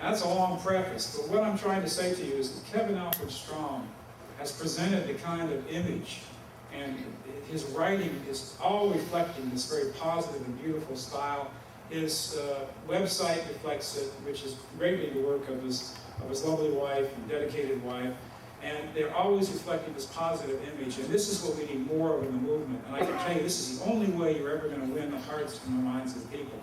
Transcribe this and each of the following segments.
That's a long preface, but what I'm trying to say to you is that Kevin Alfred Strom has presented the kind of image, and his writing is all reflecting this very positive and beautiful style. His website reflects it, which is greatly the work of his lovely wife and dedicated wife. And they're always reflecting this positive image. And this is what we need more of in the movement. And I can tell you, this is the only way you're ever going to win the hearts and the minds of people.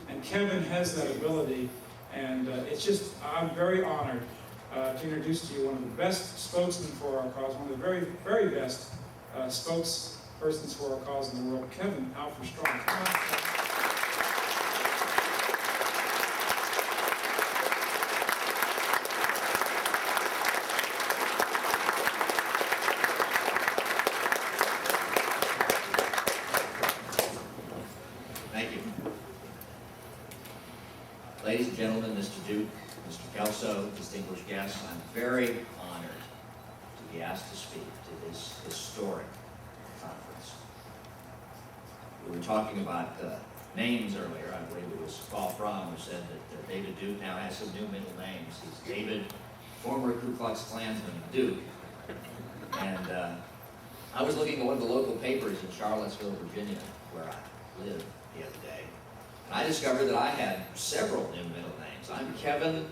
And Kevin has that ability. And it's just, I'm very honored to introduce to you one of the best spokesmen for our cause, one of the very, very best spokespersons for our cause in the world, Kevin Alfred Strom. Come on. Ladies and gentlemen, Mr. Duke, Mr. Kelso, distinguished guests, I'm very honored to be asked to speak to this historic conference. We were talking about names earlier. I believe it was Paul Fromm who said that David Duke now has some new middle names. He's David, former Ku Klux Klansman Duke. And I was looking at one of the local papers in Charlottesville, Virginia, where I live the other day. I discovered that I had several new middle names. I'm Kevin,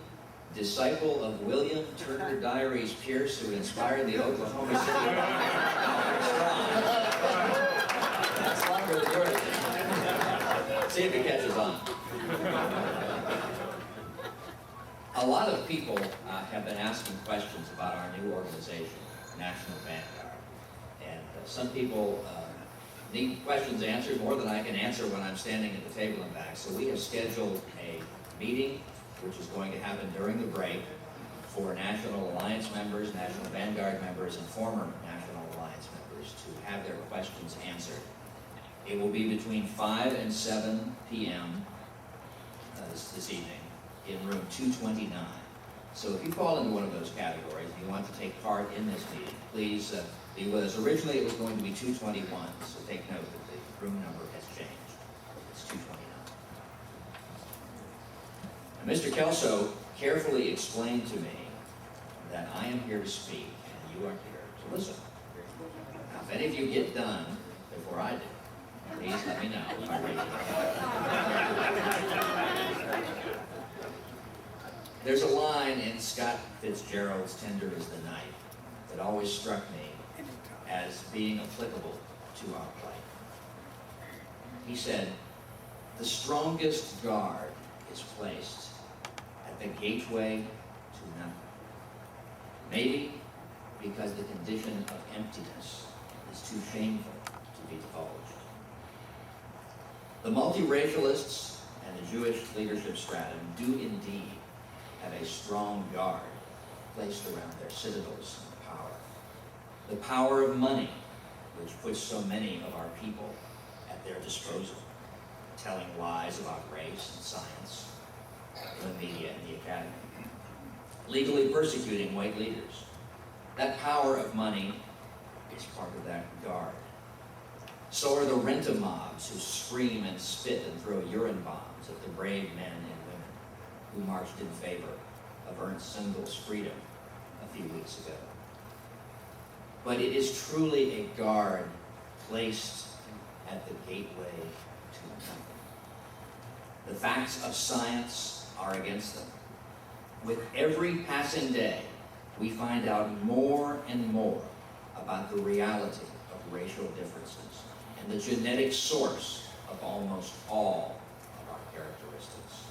disciple of William Turner Diaries Pierce, who inspired the Oklahoma City That's longer than yours. See if it catches on. A lot of people have been asking questions about our new organization, National Vanguard. And some people need questions answered more than I can answer when I'm standing at the table and back. So we have scheduled a meeting, which is going to happen during the break, for National Alliance members, National Vanguard members, and former National Alliance members to have their questions answered. It will be between 5 and 7 p.m. This evening in room 229. So if you fall into one of those categories and you want to take part in this meeting, please be with us. Originally it was going to be 221, so take note that the room number has changed. It's 229. Now, Mr. Kelso carefully explained to me that I am here to speak and you are here to listen. Now, if any of you get done before I do, please let me know. There's a line in Scott Fitzgerald's Tender is the Night that always struck me as being applicable to our plight. He said, "The strongest guard is placed at the gateway to nothing. Maybe because the condition of emptiness is too shameful to be divulged." The multiracialists and the Jewish leadership stratum do indeed have a strong guard placed around their citadels of power. The power of money, which puts so many of our people at their disposal, telling lies about race and science, the media and the academy, legally persecuting white leaders. That power of money is part of that guard. So are the rent-a-mobs who scream and spit and throw urine bombs at the brave men and women who marched in favor of Ernst Singel's freedom a few weeks ago. But it is truly a guard placed at the gateway to nothing. The facts of science are against them. With every passing day, we find out more and more about the reality of racial differences and the genetic source of almost all of our characteristics.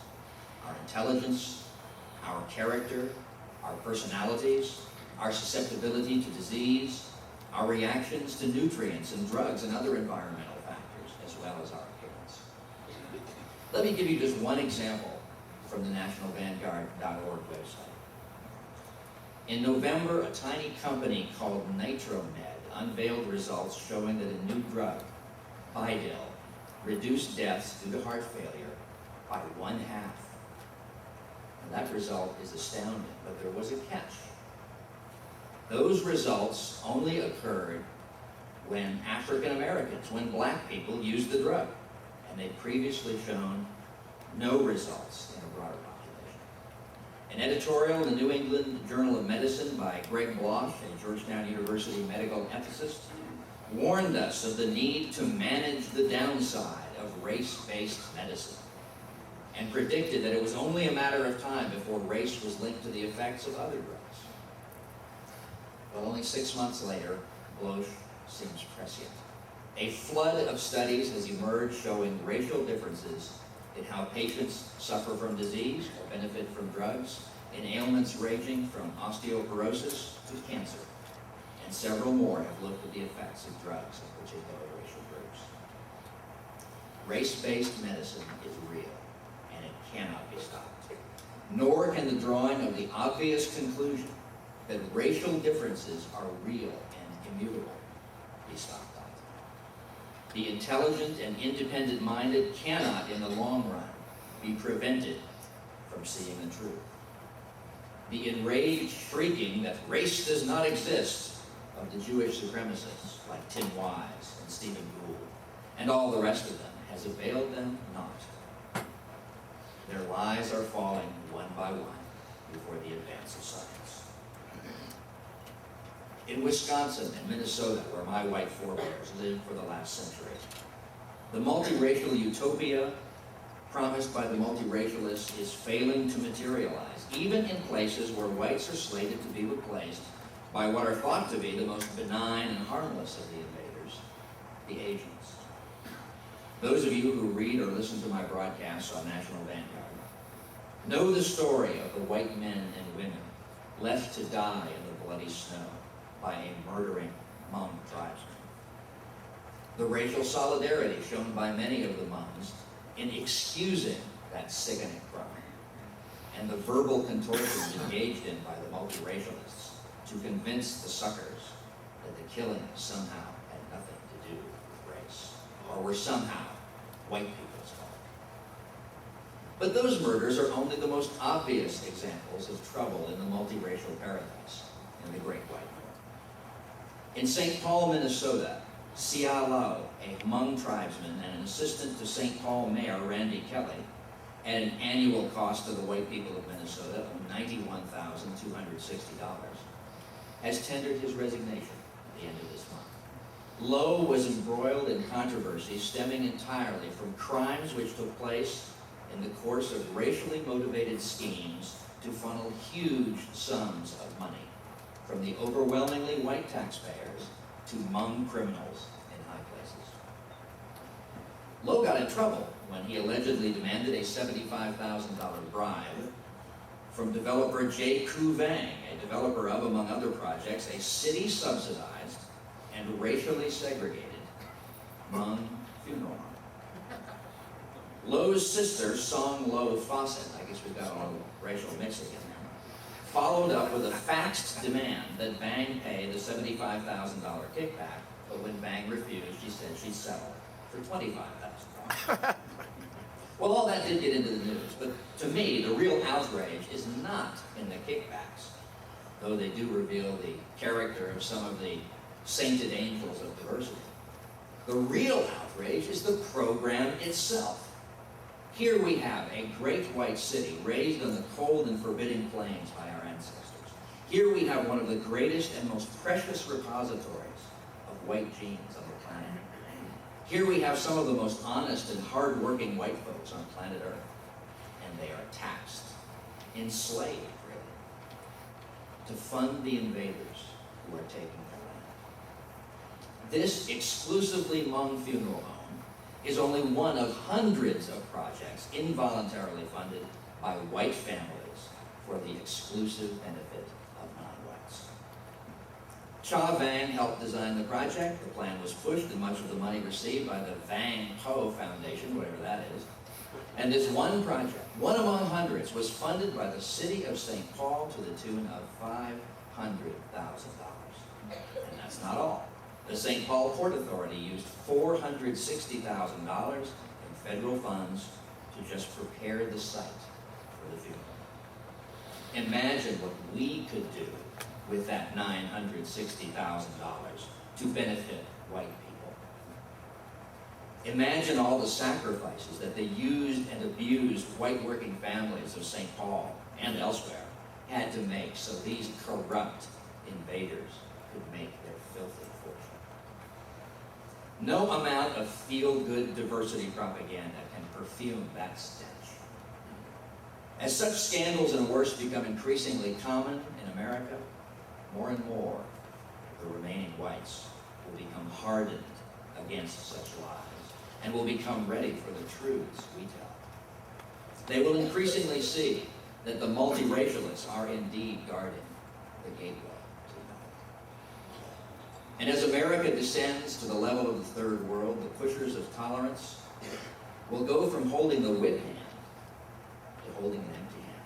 Our intelligence, our character, our personalities, our susceptibility to disease, our reactions to nutrients and drugs and other environmental factors, as well as our appearance. Let me give you just one example from the nationalvanguard.org website. In November, a tiny company called Nitromed unveiled results showing that a new drug, Bidil, reduced deaths due to heart failure by 1/2. And that result is astounding, but there was a catch. Those results only occurred when African Americans, when black people used the drug, and they'd previously shown no results in a broader population. An editorial in the New England Journal of Medicine by Greg Bloch, a Georgetown University medical ethicist, warned us of the need to manage the downside of race-based medicine, and predicted that it was only a matter of time before race was linked to the effects of other drugs. But only 6 months later, Bloch seems prescient. A flood of studies has emerged showing racial differences in how patients suffer from disease or benefit from drugs, in ailments ranging from osteoporosis to cancer. And several more have looked at the effects of drugs in particular racial groups. Race-based medicine is real, and it cannot be stopped. Nor can the drawing of the obvious conclusion that racial differences are real and immutable be stopped. The intelligent and independent-minded cannot, in the long run, be prevented from seeing the truth. The enraged shrieking that race does not exist of the Jewish supremacists like Tim Wise and Stephen Gould and all the rest of them has availed them not. Their lies are falling one by one before the advance of science. In Wisconsin and Minnesota, where my white forebears lived for the last century, the multiracial utopia promised by the multiracialists is failing to materialize, even in places where whites are slated to be replaced by what are thought to be the most benign and harmless of the invaders, the Asians. Those of you who read or listen to my broadcasts on National Vanguard know the story of the white men and women left to die in the bloody snow by a murdering Hmong tribesman. The racial solidarity shown by many of the Hmongs in excusing that sickening crime, and the verbal contortions engaged in by the multiracialists to convince the suckers that the killing somehow had nothing to do with race, or were somehow white people's fault. But those murders are only the most obvious examples of trouble in the multiracial paradise in the Great White North. In St. Paul, Minnesota, Sia Lau, a Hmong tribesman and an assistant to St. Paul Mayor Randy Kelly, at an annual cost to the white people of Minnesota of $91,260, has tendered his resignation at the end of this month. Lowe was embroiled in controversy stemming entirely from crimes which took place in the course of racially motivated schemes to funnel huge sums of money from the overwhelmingly white taxpayers to Hmong criminals in high places. Lowe got in trouble when he allegedly demanded a $75,000 bribe from developer J. Ku Vang, a developer of, among other projects, a city-subsidized and racially segregated Hmong funeral home. Lowe's sister, Song Lowe Fawcett, I guess we've got a little racial mixing in there, followed up with a faxed demand that Vang pay the $75,000 kickback, but when Vang refused, she said she'd settle for $25,000. Well, all that did get into the news, but to me, the real outrage is not in the kickbacks, though they do reveal the character of some of the sainted angels of diversity. The real outrage is the program itself. Here we have a great white city raised on the cold and forbidding plains by our ancestors. Here we have one of the greatest and most precious repositories of white genes on the planet. Here we have some of the most honest and hard-working white folks on planet Earth, and they are taxed, enslaved, really, to fund the invaders who are taking their land. This exclusively Hmong funeral home is only one of hundreds of projects involuntarily funded by white families for the exclusive benefit of non-whites. Cha Vang helped design the project. The plan was pushed, and much of the money received by the Vang Ho Foundation, whatever that is. And this one project, one among hundreds, was funded by the city of St. Paul to the tune of $500,000. And that's not all. The St. Paul Port Authority used $460,000 in federal funds to just prepare the site for the funeral. Imagine what we could do with that $960,000 to benefit white people. Imagine all the sacrifices that the used and abused white working families of St. Paul and elsewhere had to make so these corrupt invaders could make their filthy fortune. No amount of feel-good diversity propaganda can perfume that stench. As such scandals and worse become increasingly common in America, more and more the remaining whites will become hardened against such lies and will become ready for the truths we tell. They will increasingly see that the multiracialists are indeed guarding the gateway to the night. And as America descends to the level of the third world, the pushers of tolerance will go from holding the whip hand to holding an empty hand.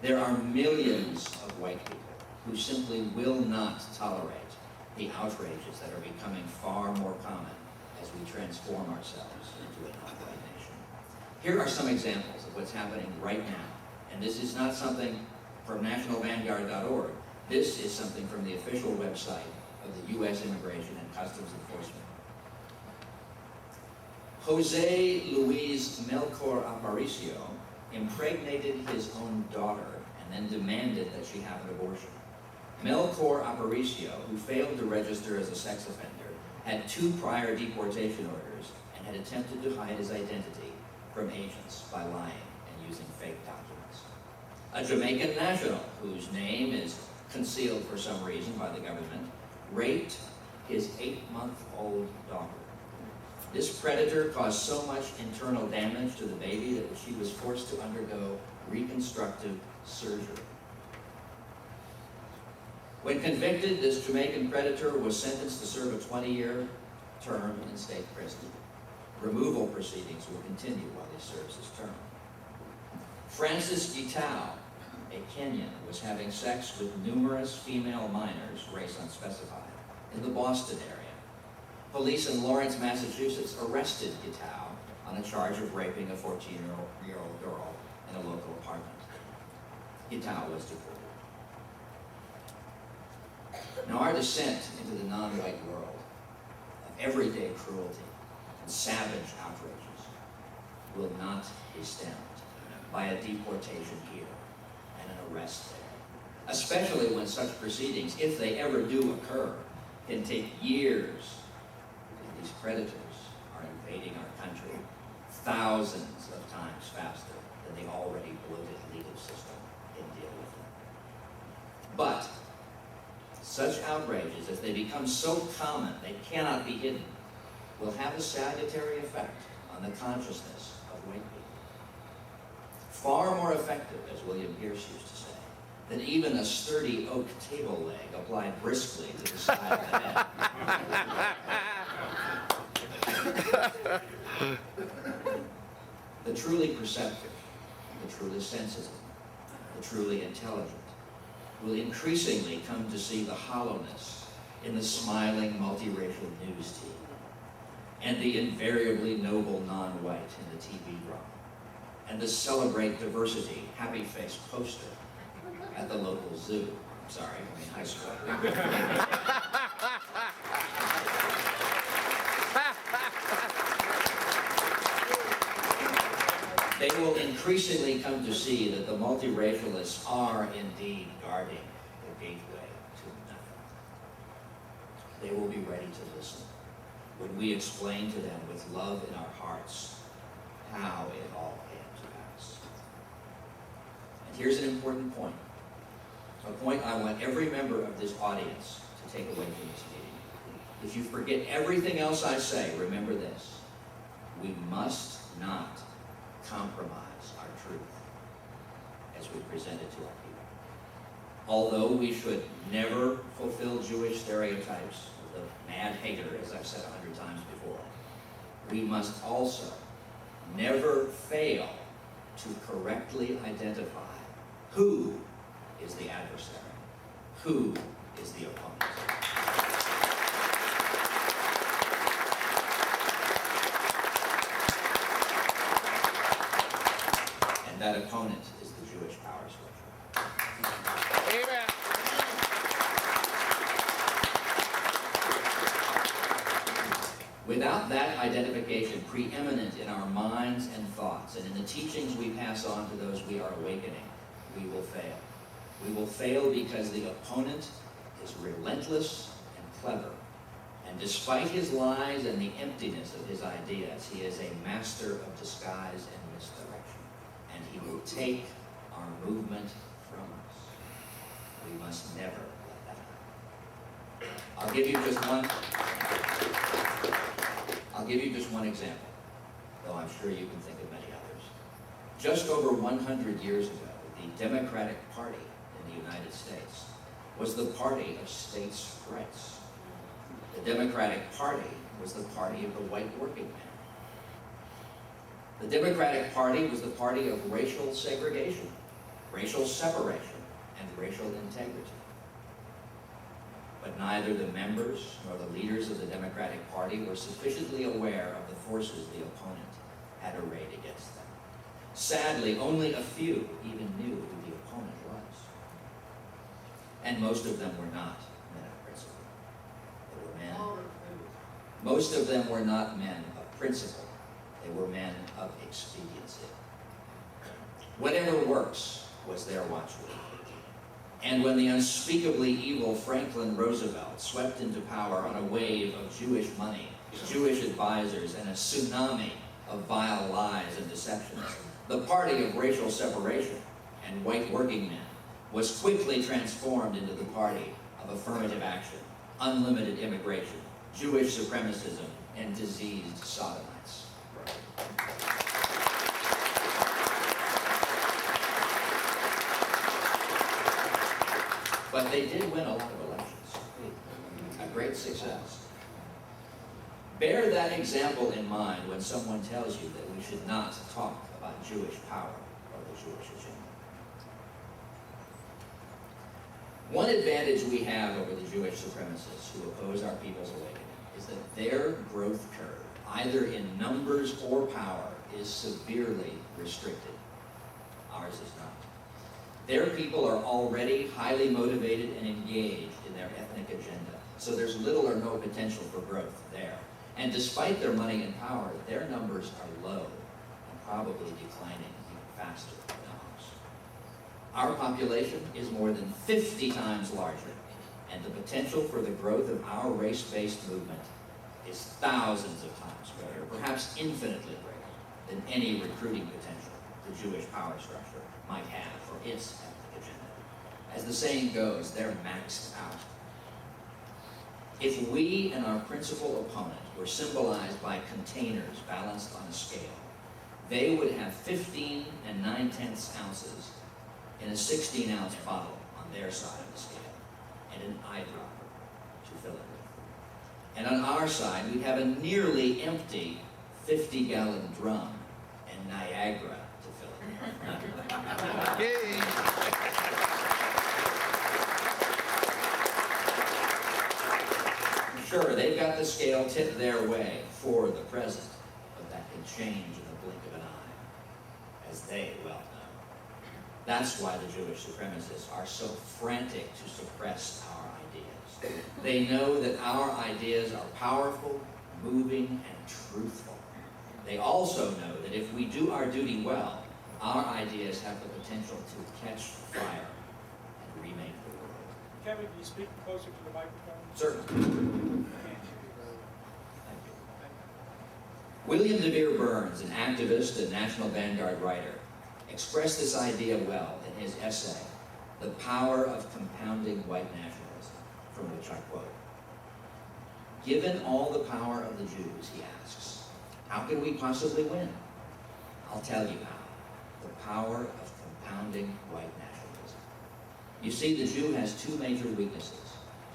There are millions of white people who simply will not tolerate the outrages that are becoming far more common as we transform ourselves into a non-white nation. Here are some examples of what's happening right now. And this is not something from nationalvanguard.org. This is something from the official website of the U.S. Immigration and Customs Enforcement. Jose Luis Melchor Aparicio impregnated his own daughter and then demanded that she have an abortion. Melchor Aparicio, who failed to register as a sex offender, had 2 prior deportation orders and had attempted to hide his identity from agents by lying and using fake documents. A Jamaican national, whose name is concealed for some reason by the government, raped his 8-month-old daughter. This predator caused so much internal damage to the baby that she was forced to undergo reconstructive surgery. When convicted, this Jamaican predator was sentenced to serve a 20-year term in state prison. Removal proceedings will continue while he serves his term. Francis Gitao, a Kenyan, was having sex with numerous female minors, race unspecified, in the Boston area. Police in Lawrence, Massachusetts arrested Gitao on a charge of raping a 14-year-old girl in a local apartment. Gitao was deported. Now, our descent into the non-white world of everyday cruelty and savage outrages will not be stemmed by a deportation here and an arrest there, especially when such proceedings, if they ever do occur, can take years. And these predators are invading our country thousands of times faster than the already bloated legal system can deal with them. But such outrages, as they become so common they cannot be hidden, will have a salutary effect on the consciousness of white people. Far more effective, as William Pierce used to say, than even a sturdy oak table leg applied briskly to the side of the head. The truly perceptive, the truly sensitive, the truly intelligent will increasingly come to see the hollowness in the smiling multiracial news team and the invariably noble non-white in the TV drama and the celebrate diversity happy-faced poster at the local zoo. High school. They will increasingly come to see that the multiracialists are indeed guarding the gateway to nothing. They will be ready to listen when we explain to them with love in our hearts how it all came to pass. And here's an important point, a point I want every member of this audience to take away from this meeting. If you forget everything else I say, remember this: we must not compromise our truth as we present it to our people. Although we should never fulfill Jewish stereotypes of the mad hater, as I've said 100 times before, we must also never fail to correctly identify who is the adversary, who is the opponent. That opponent is the Jewish power structure. Amen. Without that identification preeminent in our minds and thoughts and in the teachings we pass on to those we are awakening, we will fail. We will fail because the opponent is relentless and clever. And despite his lies and the emptiness of his ideas, he is a master of disguise and misdirection. And he will take our movement from us. We must never let that happen. I'll give you just one example, though I'm sure you can think of many others. Just over 100 years ago, the Democratic Party in the United States was the party of states' rights. The Democratic Party was the party of the white working man. The Democratic Party was the party of racial segregation, racial separation, and racial integrity. But neither the members nor the leaders of the Democratic Party were sufficiently aware of the forces the opponent had arrayed against them. Sadly, only a few even knew who the opponent was. And most of them were not men of principle. They were men. Most of them were not men of principle. They were men of expediency. Whatever works was their watchword. And when the unspeakably evil Franklin Roosevelt swept into power on a wave of Jewish money, Jewish advisors, and a tsunami of vile lies and deceptions, the party of racial separation and white working men was quickly transformed into the party of affirmative action, unlimited immigration, Jewish supremacism, and diseased sodomites. But they did win a lot of elections, a great success. Bear that example in mind when someone tells you that we should not talk about Jewish power or the Jewish agenda. One advantage we have over the Jewish supremacists who oppose our people's awakening is that their growth curve, either in numbers or power, is severely restricted. Ours is not. Their people are already highly motivated and engaged in their ethnic agenda, so there's little or no potential for growth there. And despite their money and power, their numbers are low and probably declining even faster than ours. Our population is more than 50 times larger, and the potential for the growth of our race-based movement is thousands of times greater, perhaps infinitely greater, than any recruiting potential the Jewish power structure might have for its ethnic agenda. As the saying goes, they're maxed out. If we and our principal opponent were symbolized by containers balanced on a scale, they would have 15 9/10 ounces in a 16-ounce bottle on their side of the scale, and an eyedropper to fill it with. And on our side, we'd have a nearly empty 50-gallon drum and Niagara to fill it with. Sure, they've got the scale tipped their way for the present, but that can change in the blink of an eye, as they well know. That's why the Jewish supremacists are so frantic to suppress our ideas. They know that our ideas are powerful, moving, and truthful. They also know that if we do our duty well, our ideas have the potential to catch fire and remake the world. Kevin, can you speak closer to the microphone? Certainly. Thank you. William DeVere Burns, an activist and National Vanguard writer, expressed this idea well in his essay, The Power of Compounding White Nationalism, from which I quote. Given all the power of the Jews, he asks, how can we possibly win? I'll tell you how. The power of compounding white nationalism. You see, the Jew has two major weaknesses.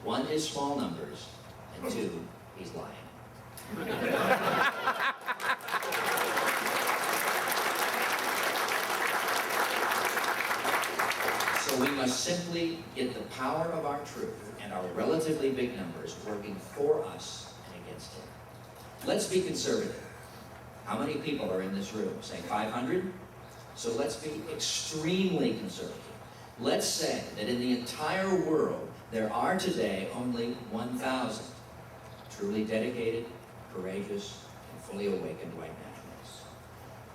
One is small numbers, and two, he's lying. So we must simply get the power of our truth and our relatively big numbers working for us and against him. Let's be conservative. How many people are in this room? Say 500? So let's be extremely conservative. Let's say that in the entire world, there are today only 1,000 truly dedicated, courageous, and fully awakened white nationalists.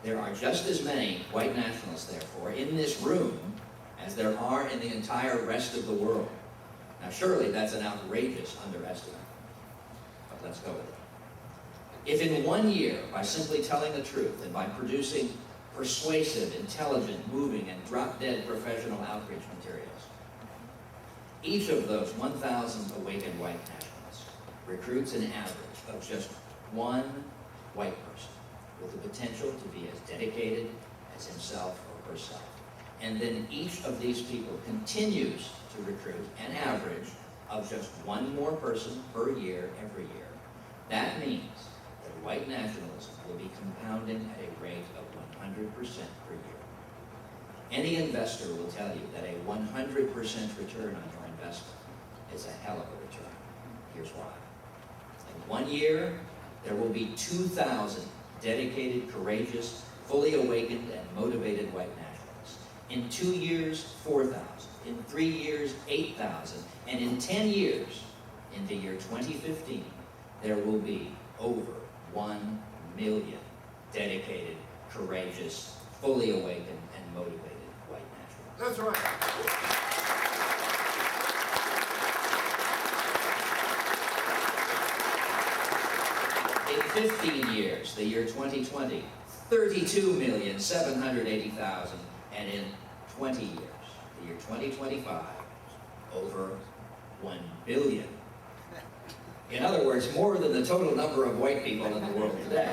There are just as many white nationalists, therefore, in this room as there are in the entire rest of the world. Now surely that's an outrageous underestimate, but let's go with it. If in 1 year, by simply telling the truth and by producing persuasive, intelligent, moving, and drop-dead professional outreach materials, each of those 1,000 awakened white nationalists recruits an average of just one white person with the potential to be as dedicated as himself or herself. And then each of these people continues to recruit an average of just one more person per year every year. That means that white nationalism will be compounding at a rate of 100% per year. Any investor will tell you that a 100% return on your investment is a hell of a return. Here's why. In 1 year, there will be 2,000 dedicated, courageous, fully awakened, and motivated white nationalists. In 2 years, 4,000. In 3 years, 8,000. And in 10 years, in the year 2015, there will be over 1 million dedicated, courageous, fully awakened, and motivated white nationalists. That's right. In 15 years, the year 2020, 32,780,000, and in 20 years, the year 2025, over 1 billion. In other words, more than the total number of white people in the world today.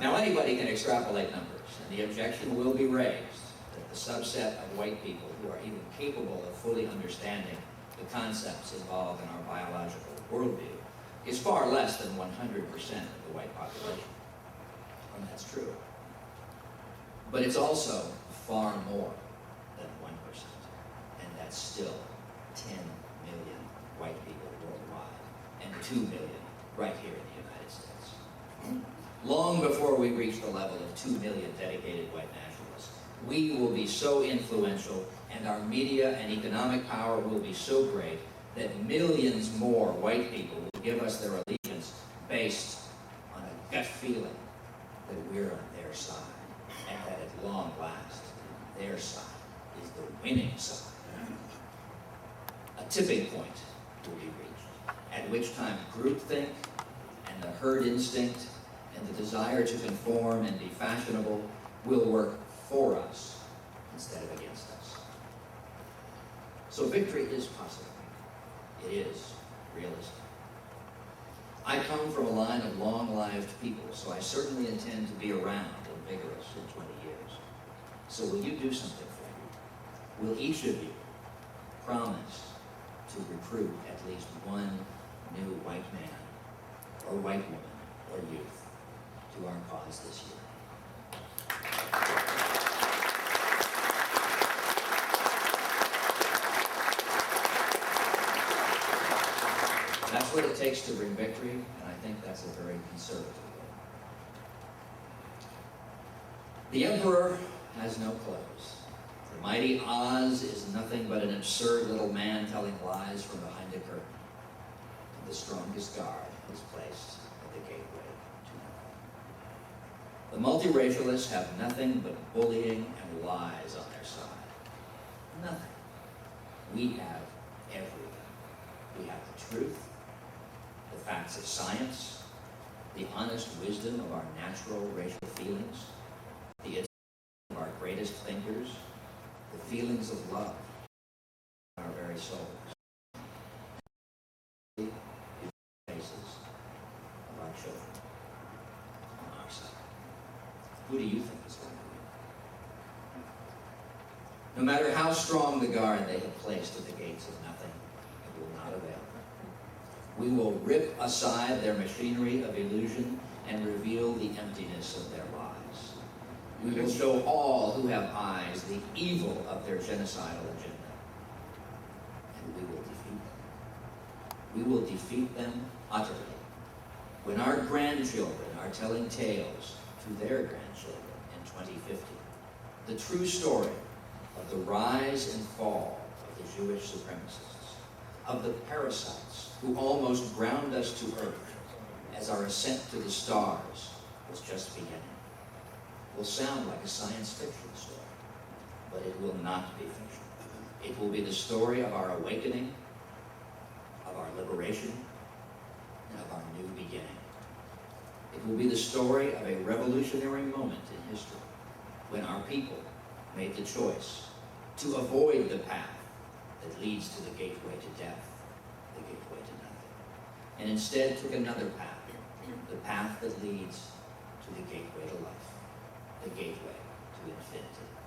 Now anybody can extrapolate numbers, and the objection will be raised that the subset of white people who are even capable of fully understanding the concepts involved in our biological worldview is far less than 100% of the white population. And that's true. But it's also far more than 1%. And that's still 10 million white people worldwide, and 2 million right here in the United States. Long before we reach the level of 2 million dedicated white nationalists, we will be so influential, and our media and economic power will be so great that millions more white people will give us their allegiance based on a gut feeling that we're on their side, and that at long last, their side is the winning side. A tipping point will be reached, at which time groupthink and the herd instinct and the desire to conform and be fashionable will work for us instead of against us. So victory is possible. It is realistic. I come from a line of long-lived people, so I certainly intend to be around and vigorous in 20 years. So will you do something for me? Will each of you promise to recruit at least one new white man or white woman or youth to our cause this year? That's what it takes to bring victory, and I think that's a very conservative goal. The emperor has no clothes. The mighty Oz is nothing but an absurd little man telling lies from behind a curtain. And the strongest guard is placed at the gateway to nothing. The multiracialists have nothing but bullying and lies on their side. Nothing. We have everything. We have the truth, the facts of science, the honest wisdom of our natural racial feelings, the insight of our greatest thinkers, the feelings of love in our very souls, the faces of our children on our side. Who do you think is going to win? No matter how strong the guard they have placed at the gates of nothing, it will not avail. We will rip aside their machinery of illusion and reveal the emptiness of their lies. We will show all who have eyes the evil of their genocidal agenda. And we will defeat them. We will defeat them utterly. When our grandchildren are telling tales to their grandchildren in 2050, the true story of the rise and fall of the Jewish supremacists, of the parasites who almost ground us to earth as our ascent to the stars was just beginning, will sound like a science fiction story. but it will not be fiction. It will be the story of our awakening, of our liberation, and of our new beginning. It will be the story of a revolutionary moment in history when our people made the choice to avoid the path that leads to the gateway to death, the gateway to nothing, and instead took another path, the path that leads to the gateway to life, the gateway to infinity.